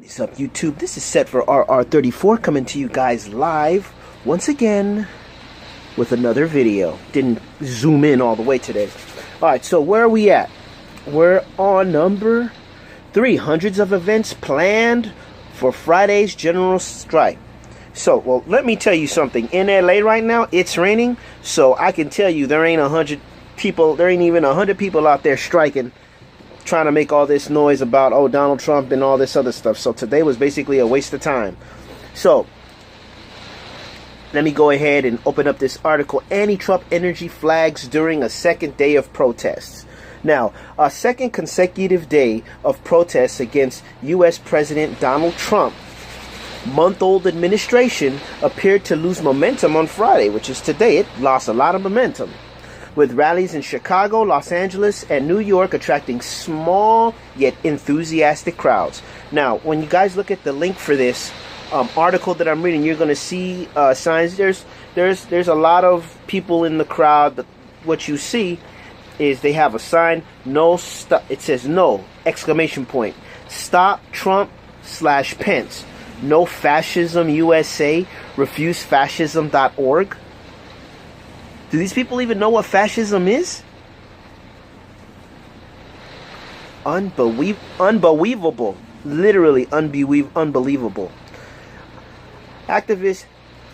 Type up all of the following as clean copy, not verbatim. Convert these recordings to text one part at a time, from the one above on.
What is up, YouTube? This is Set for RR34 coming to you guys live once again with another video. Didn't zoom in all the way today. Alright, so where are we at? We're on number 3. Hundreds of events planned for Friday's general strike. So, well, let me tell you something. In LA right now, it's raining, so I can tell you there ain't 100 people, there ain't even 100 people out there striking, trying to make all this noise about, oh, Donald Trump and all this other stuff. So today was basically a waste of time. So let me go ahead and open up this article. Anti-Trump energy flags during a second day of protests. Now, a second consecutive day of protests against U.S. President Donald Trump month-old administration appeared to lose momentum on Friday, which is today. It lost a lot of momentum, with rallies in Chicago, Los Angeles, and New York attracting small yet enthusiastic crowds. Now, when you guys look at the link for this article that I'm reading, you're going to see signs. There's a lot of people in the crowd. What you see is they have a sign. No, stop. It says no! Exclamation point. Stop Trump / Pence. No Fascism USA. RefuseFascism.org. Do these people even know what fascism is? Unbelievable. Literally unbelievable. Activists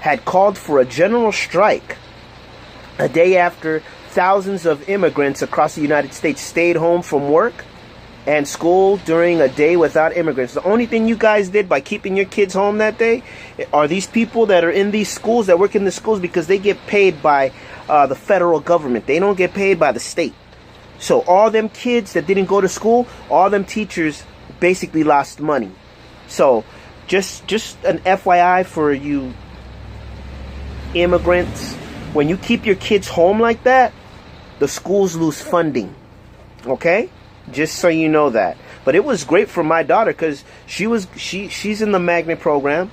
had called for a general strike a day after thousands of immigrants across the United States stayed home from work and school during a day without immigrants. The only thing you guys did by keeping your kids home that day are these people that are in these schools, that work in the schools, because they get paid by the federal government. They don't get paid by the state. So all them kids that didn't go to school, all them teachers basically lost money. So just an FYI for you immigrants, when you keep your kids home like that, the schools lose funding. Okay? Just so you know that. But it was great for my daughter because she's in the magnet program.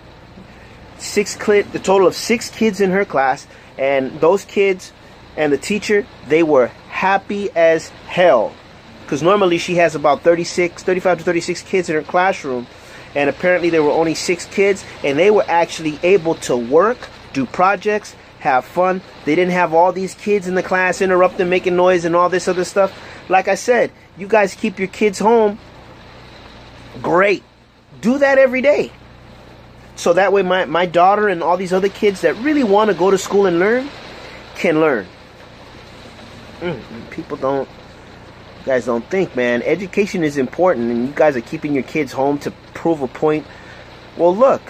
The total of 6 kids in her class, and those kids and the teacher, they were happy as hell, because normally she has about 35 to 36 kids in her classroom, and apparently there were only 6 kids, and they were actually able to work, do projects, have fun. They didn't have all these kids in the class interrupting, making noise and all this other stuff. Like I said, you guys keep your kids home. Great. Do that every day. So that way my daughter and all these other kids that really want to go to school and learn can learn. People don't, you guys don't think, man. Education is important, and you guys are keeping your kids home to prove a point. Well, look,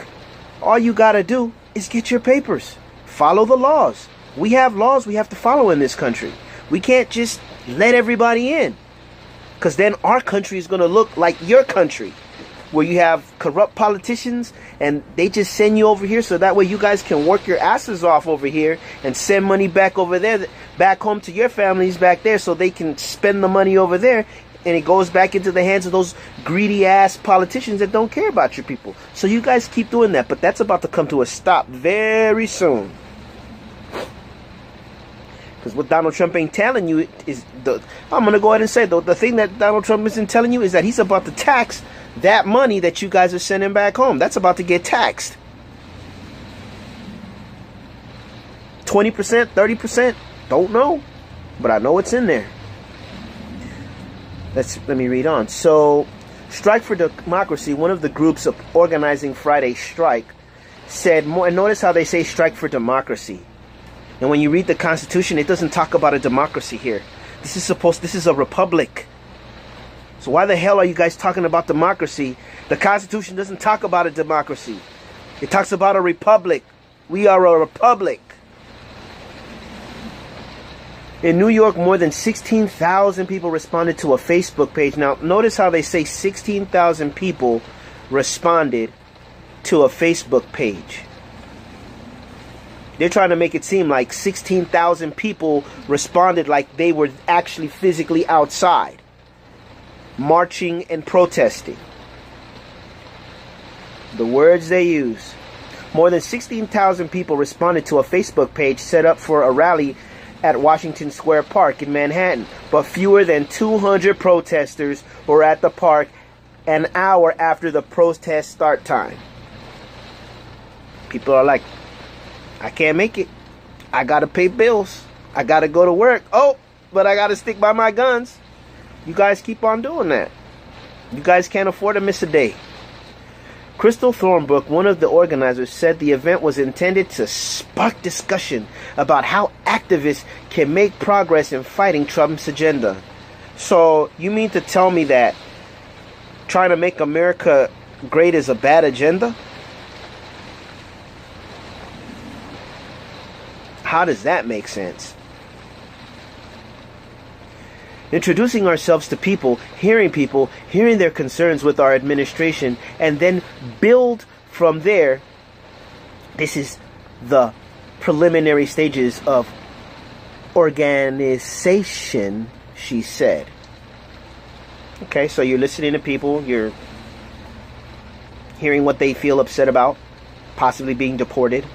all you got to do is get your papers. Follow the laws. We have laws we have to follow in this country. We can't just let everybody in, because then our country is going to look like your country, where you have corrupt politicians and they just send you over here so that way you guys can work your asses off over here and send money back over there, back home to your families back there, so they can spend the money over there, and it goes back into the hands of those greedy ass politicians that don't care about your people. So you guys keep doing that, but that's about to come to a stop very soon. Because what Donald Trump ain't telling you is, I'm going to go ahead and say, the thing that Donald Trump isn't telling you is that he's about to tax that money that you guys are sending back home. That's about to get taxed. 20%, 30%, don't know. But I know it's in there. Let me read on. So, Strike for Democracy, one of the groups organizing Friday's strike, said more, and notice how they say strike for democracy. And when you read the Constitution, it doesn't talk about a democracy here. This is a republic. So why the hell are you guys talking about democracy? The Constitution doesn't talk about a democracy. It talks about a republic. We are a republic. In New York, more than 16,000 people responded to a Facebook page. Now, notice how they say 16,000 people responded to a Facebook page. They're trying to make it seem like 16,000 people responded like they were actually physically outside, marching and protesting. The words they use. More than 16,000 people responded to a Facebook page set up for a rally at Washington Square Park in Manhattan, but fewer than 200 protesters were at the park an hour after the protest start time. People are like, I can't make it. I gotta pay bills. I gotta go to work. Oh, but I gotta stick by my guns. You guys keep on doing that. You guys can't afford to miss a day. Crystal Thornbrook, one of the organizers, said the event was intended to spark discussion about how activists can make progress in fighting Trump's agenda. So, you mean to tell me that trying to make America great is a bad agenda? How does that make sense? Introducing ourselves to people, hearing their concerns with our administration, and then build from there. This is the preliminary stages of organization, she said. Okay, so you're listening to people, you're hearing what they feel upset about, possibly being deported,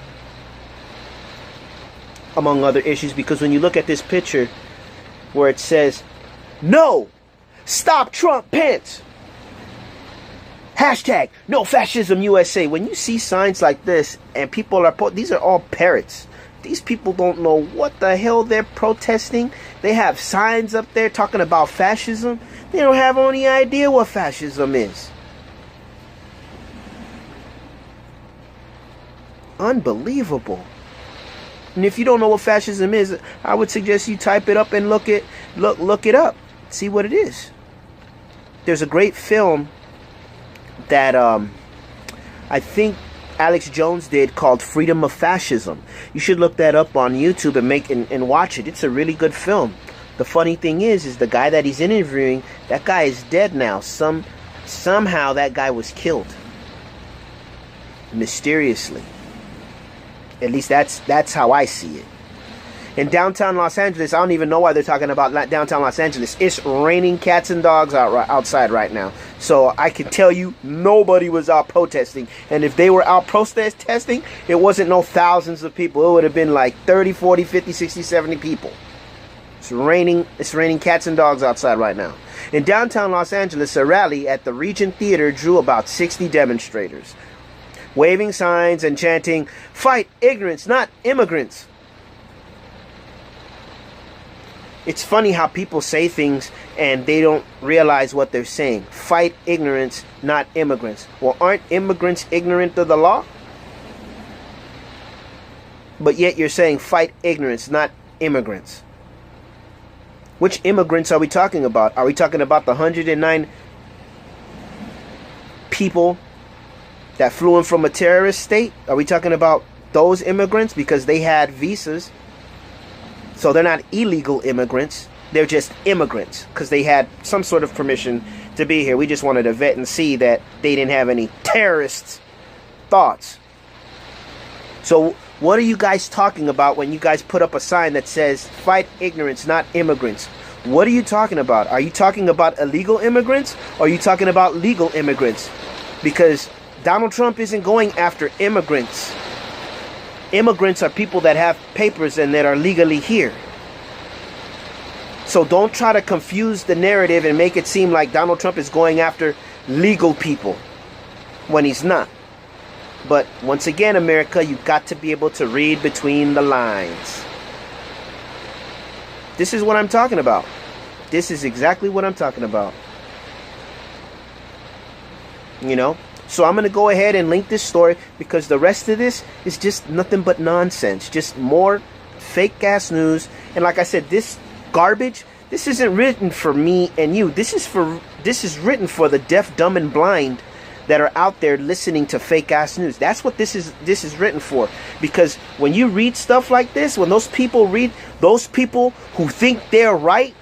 among other issues, because when you look at this picture where it says, "No! Stop Trump Pence! Hashtag No Fascism USA." When you see signs like this and people are, these are all parrots. These people don't know what the hell they're protesting. They have signs up there talking about fascism. They don't have any idea what fascism is. Unbelievable. And if you don't know what fascism is, I would suggest you type it up and look it up. See what it is. There's a great film that I think Alex Jones did called Freedom of Fascism. You should look that up on YouTube and watch it. It's a really good film. The funny thing is the guy that he's interviewing, that guy is dead now. Somehow that guy was killed. Mysteriously. At least that's how I see it. In downtown Los Angeles, I don't even know why they're talking about downtown Los Angeles. It's raining cats and dogs outside right now. So I can tell you nobody was out protesting. And if they were out protesting, it wasn't no thousands of people. It would have been like 30, 40, 50, 60, 70 people. It's raining cats and dogs outside right now. In downtown Los Angeles, a rally at the Regent Theater drew about 60 demonstrators, waving signs and chanting, "Fight ignorance, not immigrants." It's funny how people say things and they don't realize what they're saying. Fight ignorance, not immigrants. Well, aren't immigrants ignorant of the law? But yet you're saying fight ignorance, not immigrants. Which immigrants are we talking about? Are we talking about the 109 people that flew in from a terrorist state? Are we talking about those immigrants because they had visas? So they're not illegal immigrants. They're just immigrants because they had some sort of permission to be here. We just wanted to vet and see that they didn't have any terrorist thoughts. So what are you guys talking about when you guys put up a sign that says fight ignorance, not immigrants? What are you talking about? Are you talking about illegal immigrants or are you talking about legal immigrants? Because Donald Trump isn't going after immigrants. Immigrants are people that have papers and that are legally here. So don't try to confuse the narrative and make it seem like Donald Trump is going after legal people when he's not. But once again, America, you've got to be able to read between the lines. This is what I'm talking about. This is exactly what I'm talking about. You know? So I'm going to go ahead and link this story because the rest of this is just nothing but nonsense. Just more fake ass news. And like I said, this garbage, this isn't written for me and you. This is written for the deaf, dumb, and blind that are out there listening to fake ass news. That's what this is written for. Because when you read stuff like this, when those people who think they're right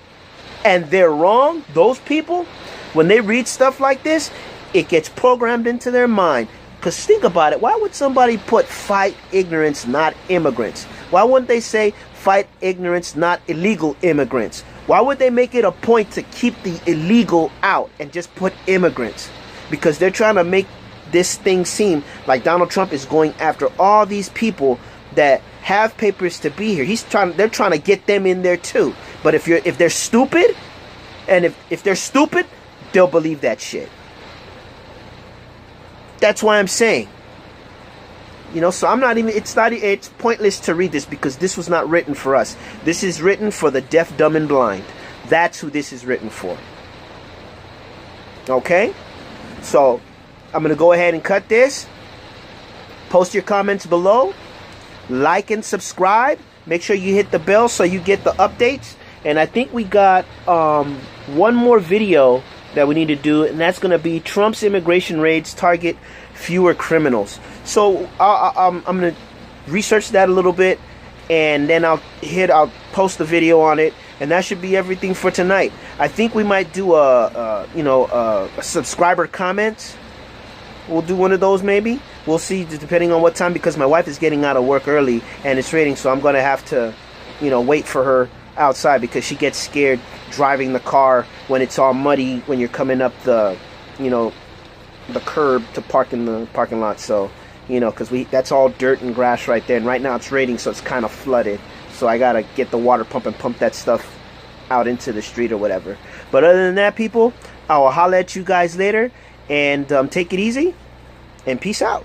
and they're wrong, those people, when they read stuff like this, it gets programmed into their mind. Because think about it. Why would somebody put fight ignorance, not immigrants? Why wouldn't they say fight ignorance, not illegal immigrants? Why would they make it a point to keep the illegal out and just put immigrants? Because they're trying to make this thing seem like Donald Trump is going after all these people that have papers to be here. They're trying to get them in there too. But if they're stupid, and if they're stupid, they'll believe that shit. That's why I'm saying. You know, so I'm not even, it's pointless to read this because this was not written for us. This is written for the deaf, dumb, and blind. That's who this is written for. Okay? So, I'm going to go ahead and cut this. Post your comments below. Like and subscribe. Make sure you hit the bell so you get the updates. And I think we got one more video that we need to do, and that's going to be Trump's immigration raids target fewer criminals. So I'm going to research that a little bit, and then I'll post the video on it, and that should be everything for tonight. I think we might do a subscriber comment. We'll do one of those maybe. We'll see depending on what time, because my wife is getting out of work early and it's raining, so I'm going to have to, wait for her outside because she gets scared driving the car when it's all muddy when you're coming up the curb to park in the parking lot. So, because that's all dirt and grass right there, and right now it's raining, so it's kind of flooded. So I gotta get the water pump and pump that stuff out into the street or whatever. But other than that, people, I will holler at you guys later, and take it easy and peace out.